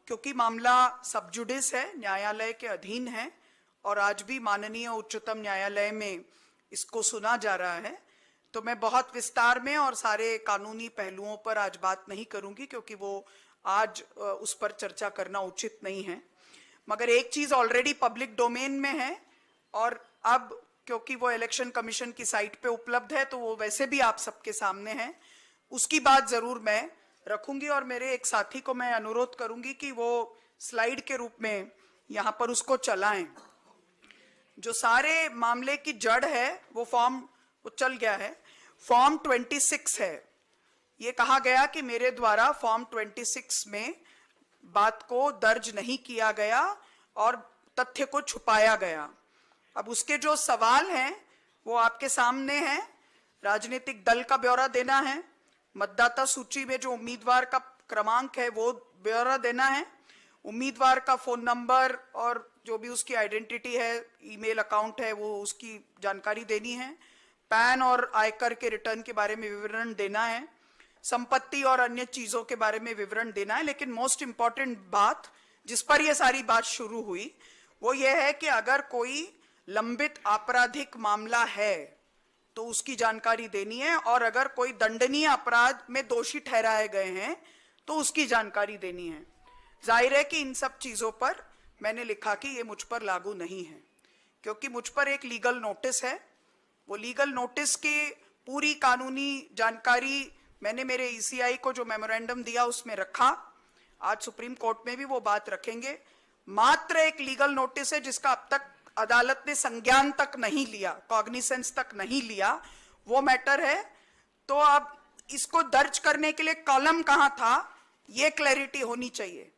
क्योंकि मामला सब जुडिस है, न्यायालय के अधीन है और आज भी माननीय उच्चतम न्यायालय में इसको सुना जा रहा है, तो मैं बहुत विस्तार में और सारे कानूनी पहलुओं पर आज बात नहीं करूंगी क्योंकि वो आज उस पर चर्चा करना उचित नहीं है। मगर एक चीज ऑलरेडी पब्लिक डोमेन में है और अब क्योंकि वो इलेक्शन कमीशन की साइट पे उपलब्ध है तो वो वैसे भी आप सबके सामने है, उसकी बात जरूर मैं रखूंगी और मेरे एक साथी को मैं अनुरोध करूंगी कि वो स्लाइड के रूप में यहाँ पर उसको चलाएं। जो सारे मामले की जड़ है वो चल गया है, फॉर्म 26 है। ये कहा गया कि मेरे द्वारा फॉर्म 26 में बात को दर्ज नहीं किया गया और तथ्य को छुपाया गया। अब उसके जो सवाल हैं वो आपके सामने हैं। राजनीतिक दल का ब्यौरा देना है, मतदाता सूची में जो उम्मीदवार का क्रमांक है वो ब्यौरा देना है, उम्मीदवार का फोन नंबर और जो भी उसकी आइडेंटिटी है, ईमेल अकाउंट है, वो उसकी जानकारी देनी है, पैन और आयकर के रिटर्न के बारे में विवरण देना है, संपत्ति और अन्य चीजों के बारे में विवरण देना है। लेकिन मोस्ट इंपॉर्टेंट बात जिस पर यह सारी बात शुरू हुई वो ये है कि अगर कोई लंबित आपराधिक मामला है तो उसकी जानकारी देनी है और अगर कोई दंडनीय अपराध में दोषी ठहराए गए हैं तो उसकी जानकारी देनी है। जाहिर है कि इन सब चीजों पर मैंने लिखा कि ये मुझ पर लागू नहीं है क्योंकि मुझ पर एक लीगल नोटिस है। वो लीगल नोटिस की पूरी कानूनी जानकारी मैंने मेरे ईसीआई को जो मेमोरेंडम दिया उसमें रखा। आज सुप्रीम कोर्ट में भी वो बात रखेंगे। मात्र एक लीगल नोटिस है जिसका अब तक अदालत ने संज्ञान तक नहीं लिया, कॉग्निसेंस तक नहीं लिया, वो मैटर है। तो अब इसको दर्ज करने के लिए कॉलम कहां था ये क्लैरिटी होनी चाहिए।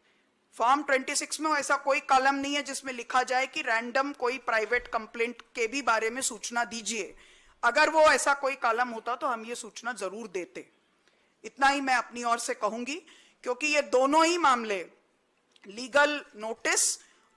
फॉर्म 26 में ऐसा कोई कॉलम नहीं है जिसमें लिखा जाए कि रैंडम कोई प्राइवेट कंप्लेंट के भी बारे में सूचना दीजिए। अगर वो ऐसा कोई कॉलम होता तो हम ये सूचना जरूर देते। इतना ही मैं अपनी ओर से कहूंगी क्योंकि ये दोनों ही मामले, लीगल नोटिस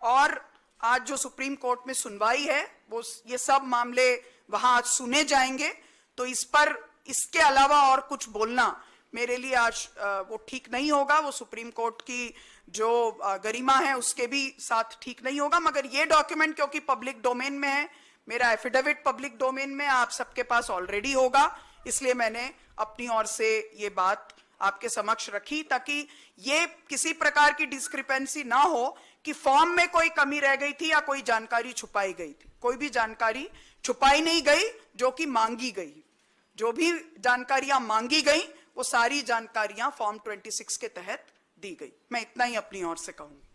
और आज जो सुप्रीम कोर्ट में सुनवाई है, वो ये सब मामले वहां आज सुने जाएंगे। तो इस पर इसके अलावा और कुछ बोलना मेरे लिए आज वो ठीक नहीं होगा। वो सुप्रीम कोर्ट की जो गरिमा है उसके भी साथ ठीक नहीं होगा। मगर ये डॉक्यूमेंट क्योंकि पब्लिक डोमेन में है, मेरा एफिडेविट पब्लिक डोमेन में आप सबके पास ऑलरेडी होगा, इसलिए मैंने अपनी ओर से ये बात आपके समक्ष रखी ताकि ये किसी प्रकार की डिस्क्रिपेंसी ना हो कि फॉर्म में कोई कमी रह गई थी या कोई जानकारी छुपाई गई थी। कोई भी जानकारी छुपाई नहीं गई जो कि मांगी गई। जो भी जानकारियां मांगी गई वो सारी जानकारियां फॉर्म 26 के तहत दी गई। मैं इतना ही अपनी ओर से कहूंगी।